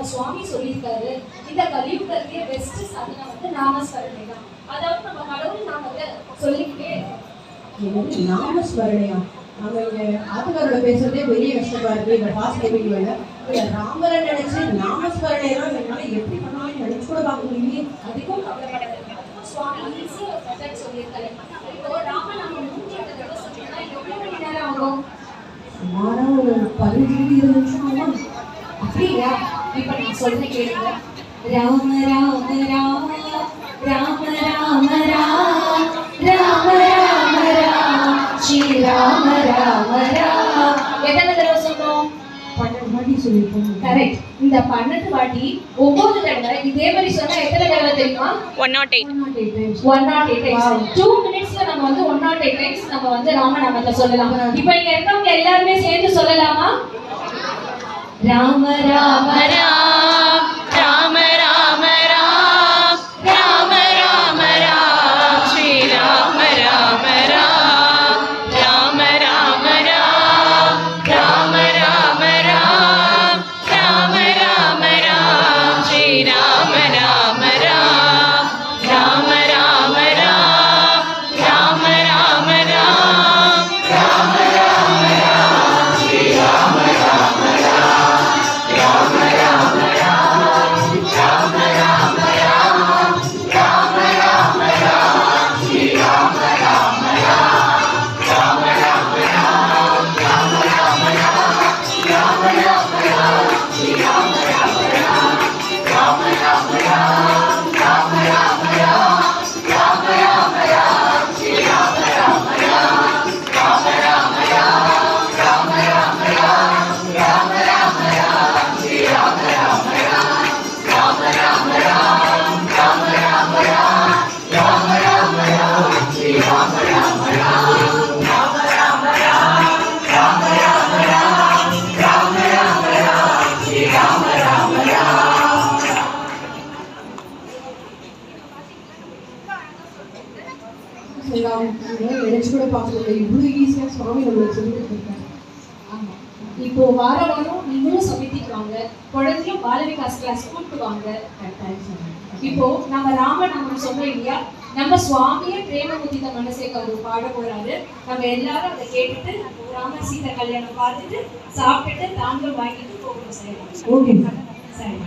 நம்ம சுவாமி சொல்லியிருக்காரு, இந்த கலியுகத்திலேயே பெஸ்ட் சாதனை வந்து நாமஸ்மரணை தான். அதாவது நம்ம கடவுள் நாமத்தை சொல்லிக்கிட்டே இருக்கோம். நாமஸ்மரணையா? நம்ம இங்க ஆத்துக்காரோட பேசுறதே பெரிய கஷ்டமா இருக்கு. இந்த ஃபாஸ்ட் டைமிங் வேலை ராமரை நினைச்சு நாமஸ்மரணையெல்லாம் என்னால எப்படி பண்ணாலும் நினைச்சு கூட பார்க்க முடியல. அதுக்கும் கவலைப்படாது. சுவாமி ஈஸியா ஒரு மெத்தட் சொல்லியிருக்காரு. இப்போ ராமநாமம் 108 தடவை சொன்னீங்கன்னா எவ்வளவு மணி நேரம் ஆகும்? சுமாரா ஒரு 15-20 நிமிஷம் ஆகும். அப்படியா? இப்ப நான் சொல்றேன் கேளுங்க. ராம ராம ராம ராம ராம ராம ராம ராம ராம ஸ்ரீ ராம ராம ராம. எத்தனை தடவை சொன்னோம்? 12 வாட்டி சொல்லியிருக்கோம். கரெக்ட். இந்த 12 வாட்டி 9 தடவை இதே மாதிரி சொன்னா எத்தனை தடவை தெரியுமா? 108 times. 2 மினிட்ஸ்ல நம்ம வந்து 108 டைம்ஸ் நம்ம வந்து ராமநாமத்தை சொல்லலாம். இப்போ இங்க இருக்கவங்க எல்லாரும் சேர்ந்து சொல்லலாமா? ராம ராம ராம ராம ராம ராம ராம ராம ராம ஸ்ரீ ராம ராம ராம ராம ராம ராம ராம ராம ராம ராம ராம ராம ஸ்ரீ ராம ராம ராம ராம ராம ராம ராம ராம ராம ராம ராம ராம ஸ்ரீ ராம ராம நினைச்சு கூட பார்க்கல. இவ்வளவு ஈஸியா சுவாமி நம்மளுக்கு சொல்லிட்டு இருக்காரு. ஆமா. இப்போ வார வாரம் நீங்களும் சமிதிக்கு வாங்க, குழந்தையும் பால விகாஸ் கிளாஸ் கூப்பிட்டு வாங்க. இப்போ நம்ம ராமநாமம் சொன்னோம் இல்லையா, நம்ம சுவாமியே பிரேமமுதித மனசே கரு பாட போறாரு. நம்ம எல்லாரும் அதை கேட்டுட்டு ராம சீதா கல்யாணம் பார்த்துட்டு சாப்பிட்டுட்டு தாங்கள் வாங்கிட்டு போகணும். சரி ஓகே சரி.